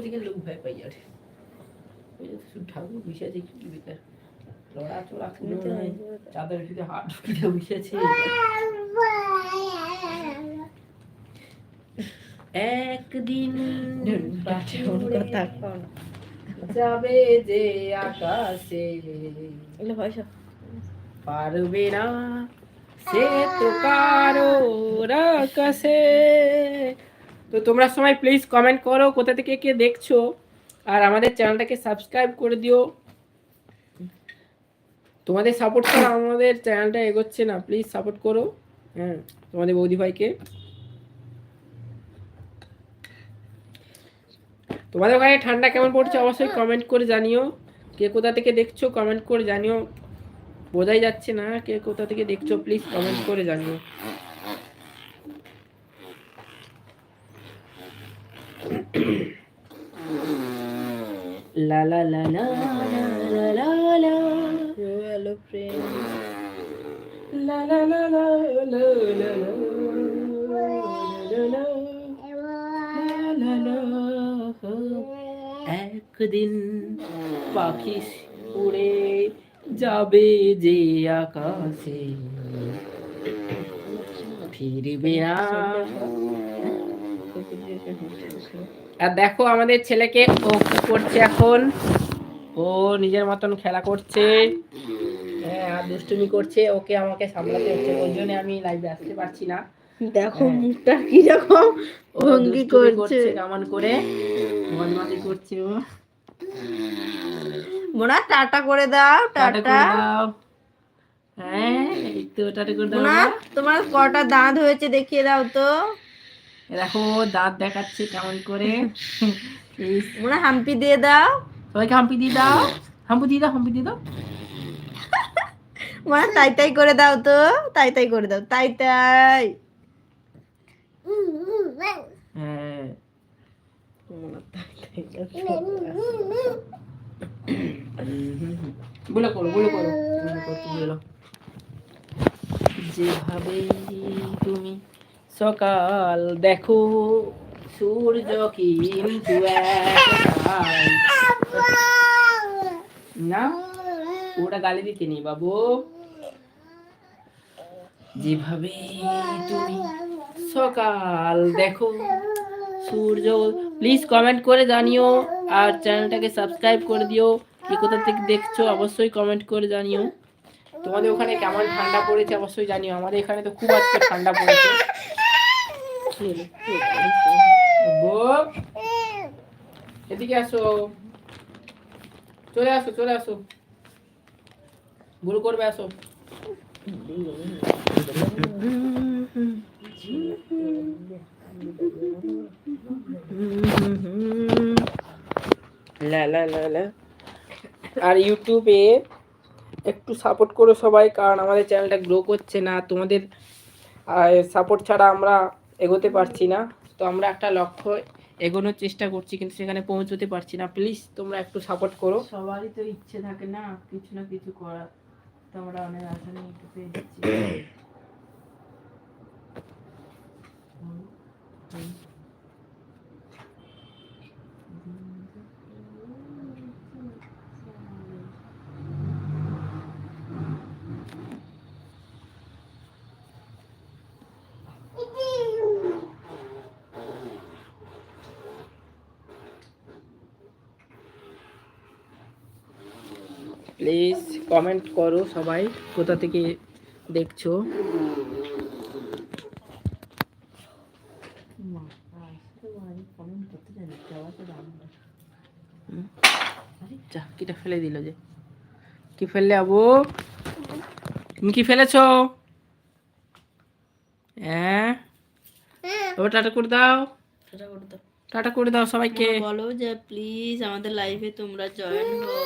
ওদিকে লোক ভয় পাই আর ঠাকুর বসেছে কি বেকার লড়া চড়া কোনো নাই চাদর ভিতরে হাত ঢুকিয়ে বসেছে একদিন যাবে যে আকাশে পারবে না সে তো কারো আকাশে। তো তোমরা সবাই প্লিজ কমেন্ট করো কোথা থেকে কে দেখছো, আর আমাদের চ্যানেলটাকে সাবস্ক্রাইব করে দিও। তোমাদের সাপোর্ট ছাড়া আমাদের চ্যানেলটা এগোচ্ছে না, প্লিজ সাপোর্ট করো। হ্যাঁ, তোমাদের বৌদি ভাইকে। তোমাদের ওখানে ঠান্ডা কেমন পড়ছে অবশ্যই কমেন্ট করে জানিও। কে কোথা থেকে দেখছো কমেন্ট করে জানিও, বোঝাই যাচ্ছে না কে কোথা থেকে দেখছো, প্লিজ কমেন্ট করে জানিও। লা লা লা লা লা লা লা হ্যালো ফ্রেন্ড লা লা লা লা লা লা লা একদিন পাখি উড়ে যাবে যে আকাশে ফিরবে না। আর দেখো আমাদের ছেলেকে ও কি করছে এখন, ও নিজের মতন খেলা করছে, হ্যাঁ আর দুষ্টুমি করছে, ওকে আমাকে সামলাতে হচ্ছে, ওই জন্য আমি লাইভে আসতে পারছি না। দেখো মুখটা কি রকম ভঙ্গি করছে কেমন করে বদমাশি করছে ও। মোনা টাটা করে দাও, টাটা। হ্যাঁ এই তো টাটা করে দাও। মোনা তোমার কটা দাঁত হয়েছে দেখিয়ে দাও তো। দেখো দাঁত দেখাচ্ছে কেমন করে। মোনা হাম্পি দিয়ে দাও, সবাইকে হাম্পি দিয়ে দাও, হাম্পি দিয়ে দাও, হাম্পি দিয়ে দাও। মোনা তাই তাই করে দাও তো, তাই তাই করে দাও, তাই তাই। হ্যাঁ বলে করো, বলে করো, বলো। যেভাবে তুমি সকাল দেখো সূর্য কিন্তু না ওটা গালি দিতে নেই বাবু। যেভাবে তুমি সকাল দেখো সূর্য, প্লিজ কমেন্ট করে জানিও, আর চ্যানেলটাকে সাবস্ক্রাইব করে দিও। কি কোথা থেকে দেখছো অবশ্যই কমেন্ট করে জানিও। তোমাদের ওখানে কেমন ঠান্ডা পড়েছে অবশ্যই জানিও, আমাদের এখানে তো খুব আজকে ঠান্ডা পড়েছে। এদিকে আসো, চলে আসো, চলে আসো, গুরু করবে আসো। আর ইউটিউবে একটু সাপোর্ট করো সবাই, কারণ আমাদের চ্যানেলটা গ্রো করছে না, তোমাদের সাপোর্ট ছাড়া আমরা এগোতে পারছি না। তো আমরা একটা লক্ষ্য এগোনোর চেষ্টা করছি কিন্তু সেখানে পৌঁছতে পারছি না, প্লিজ তোমরা একটু সাপোর্ট করো। সবারই তো ইচ্ছে থাকে না কিছু না কিছু করার, তো আমরা অনেক আশা নিয়ে একটু পেয়ে যাচ্ছি। প্লিজ কমেন্ট করো সবাই কোথা থেকে দেখছো। কিটা ফেলে দিল যে, কি ফেললে আবু, তুমি কি ফেলেছো? হ্যাঁ টাটা করে দাও, টাটা করে দাও, টাটা করে দাও সবাইকে। বলো যে প্লিজ আমাদের লাইভে তোমরা জয়েন হও।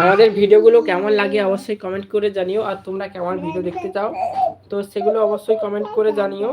আমাদের ভিডিওগুলো কেমন লাগে অবশ্যই কমেন্ট করে জানিও, আর তোমরা কেমন ভিডিও দেখতে চাও তো সেগুলো অবশ্যই কমেন্ট করে জানিও।